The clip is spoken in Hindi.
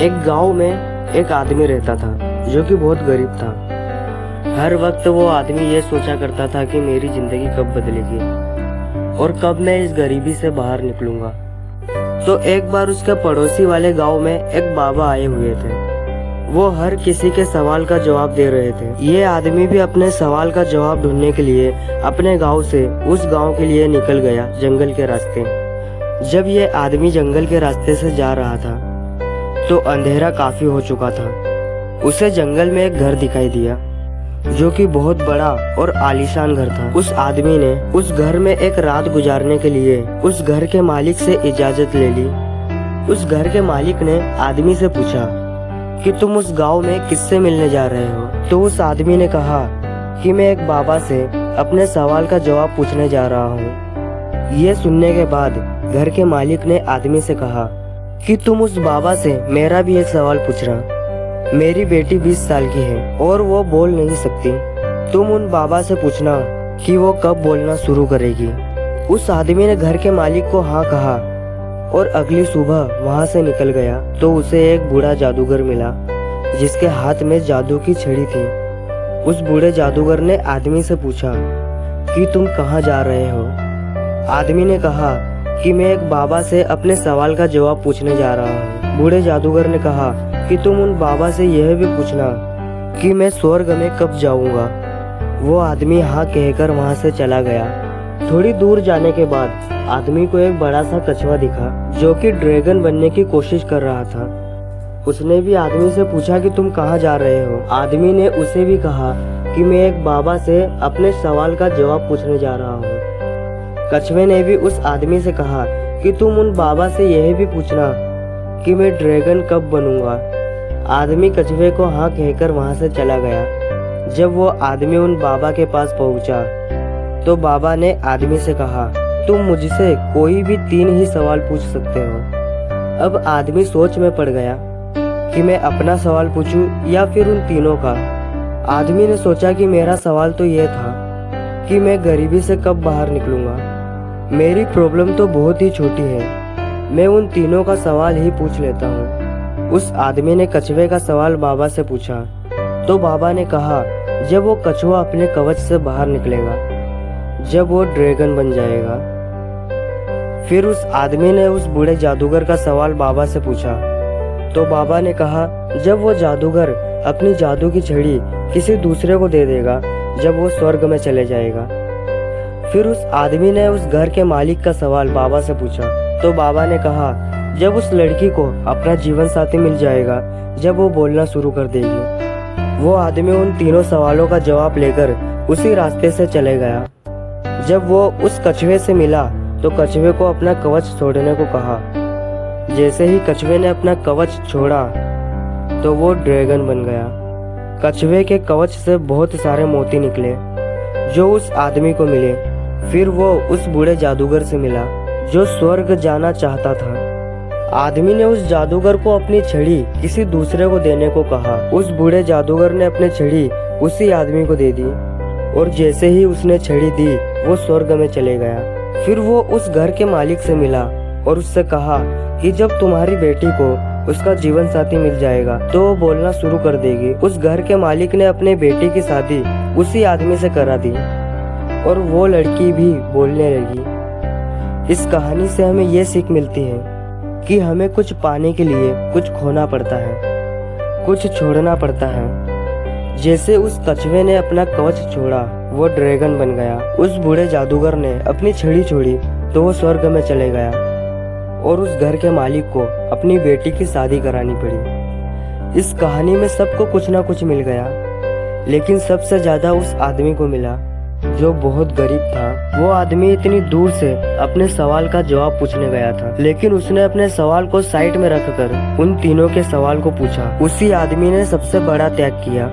एक गांव में एक आदमी रहता था जो कि बहुत गरीब था। हर वक्त वो आदमी ये सोचा करता था कि मेरी जिंदगी कब बदलेगी और कब मैं इस गरीबी से बाहर निकलूंगा। तो एक बार उसके पड़ोसी वाले गांव में एक बाबा आए हुए थे। वो हर किसी के सवाल का जवाब दे रहे थे। ये आदमी भी अपने सवाल का जवाब ढूंढने के लिए अपने गांव से उस गांव के लिए निकल गया जंगल के रास्ते। जब ये आदमी जंगल के रास्ते से जा रहा था तो अंधेरा काफी हो चुका था। उसे जंगल में एक घर दिखाई दिया जो कि बहुत बड़ा और आलीशान घर था। उस आदमी ने उस घर में एक रात गुजारने के लिए उस घर के मालिक से इजाजत ले ली। उस घर के मालिक ने आदमी से पूछा कि तुम उस गांव में किससे मिलने जा रहे हो? तो उस आदमी ने कहा कि मैं एक बाबा से अपने सवाल का जवाब पूछने जा रहा हूँ। ये सुनने के बाद घर के मालिक ने आदमी से कहा कि तुम उस बाबा से मेरा भी एक सवाल पूछना। मेरी बेटी 20 साल की है और वो बोल नहीं सकती। तुम उन बाबा से पूछना कि वो कब बोलना शुरू करेगी। उस आदमी ने घर के मालिक को हाँ कहा और अगली सुबह वहाँ से निकल गया। तो उसे एक बूढ़ा जादूगर मिला जिसके हाथ में जादू की छड़ी थी। उस बूढ़े जादूगर ने आदमी से पूछा कि तुम कहाँ जा रहे हो? आदमी ने कहा कि मैं एक बाबा से अपने सवाल का जवाब पूछने जा रहा हूँ। बूढ़े जादूगर ने कहा कि तुम उन बाबा से यह भी पूछना कि मैं स्वर्ग में कब जाऊंगा। वो आदमी हाँ कहकर वहाँ से चला गया। थोड़ी दूर जाने के बाद आदमी को एक बड़ा सा कछुआ दिखा जो कि ड्रैगन बनने की कोशिश कर रहा था। उसने भी आदमी से पूछा कि तुम कहाँ जा रहे हो? आदमी ने उसे भी कहा कि मैं एक बाबा से अपने सवाल का जवाब पूछने जा रहा हूँ। कछुए ने भी उस आदमी से कहा कि तुम उन बाबा से यह भी पूछना कि मैं ड्रैगन कब बनूंगा। आदमी कछुए को हाँ कहकर वहाँ से चला गया। जब वो आदमी उन बाबा के पास पहुँचा तो बाबा ने आदमी से कहा तुम मुझसे कोई भी 3 ही सवाल पूछ सकते हो। अब आदमी सोच में पड़ गया कि मैं अपना सवाल पूछूं या फिर उन तीनों का। आदमी ने सोचा कि मेरा सवाल तो यह था कि मैं गरीबी से कब बाहर निकलूंगा। मेरी प्रॉब्लम तो बहुत ही छोटी है, मैं उन तीनों का सवाल ही पूछ लेता हूँ। उस आदमी ने कछुए का सवाल बाबा से पूछा तो बाबा ने कहा जब वो कछुआ अपने कवच से बाहर निकलेगा, जब वो ड्रैगन बन जाएगा। फिर उस आदमी ने उस बूढ़े जादूगर का सवाल बाबा से पूछा तो बाबा ने कहा जब वो जादूगर अपनी जादू की छड़ी किसी दूसरे को दे देगा, जब वो स्वर्ग में चले जाएगा। फिर उस आदमी ने उस घर के मालिक का सवाल बाबा से पूछा तो बाबा ने कहा जब उस लड़की को अपना जीवन साथी मिल जाएगा, जब वो बोलना शुरू कर देगी। वो आदमी उन तीनों सवालों का जवाब लेकर उसी रास्ते से चले गया। जब वो उस कछुए से मिला तो कछुए को अपना कवच छोड़ने को कहा। जैसे ही कछुए ने अपना कवच छोड़ा तो वो ड्रैगन बन गया। कछुए के कवच से बहुत सारे मोती निकले जो उस आदमी को मिले। फिर वो उस बूढ़े जादूगर से मिला जो स्वर्ग जाना चाहता था। आदमी ने उस जादूगर को अपनी छड़ी किसी दूसरे को देने को कहा। उस बूढ़े जादूगर ने अपनी छड़ी उसी आदमी को दे दी और जैसे ही उसने छड़ी दी वो स्वर्ग में चले गया। फिर वो उस घर के मालिक से मिला और उससे कहा कि जब तुम्हारी बेटी को उसका जीवन साथी मिल जाएगा तो वो बोलना शुरू कर देगी। उस घर के मालिक ने अपने बेटी की शादी उसी आदमी से करा दी और वो लड़की भी बोलने लगी। इस कहानी से हमें ये सीख मिलती है कि हमें कुछ पाने के लिए कुछ खोना पड़ता है, कुछ छोड़ना पड़ता है। जैसे उस कछुए ने अपना कवच छोड़ा, वो ड्रैगन बन गया। उस बूढ़े जादूगर ने अपनी छड़ी छोड़ी तो वो स्वर्ग में चले गया और उस घर के मालिक को अपनी बेटी की शादी करानी पड़ी। इस कहानी में सबको कुछ ना कुछ मिल गया, लेकिन सबसे ज्यादा उस आदमी को मिला जो बहुत गरीब था। वो आदमी इतनी दूर से अपने सवाल का जवाब पूछने गया था, लेकिन उसने अपने सवाल को साइड में रखकर उन तीनों के सवाल को पूछा। उसी आदमी ने सबसे बड़ा त्याग किया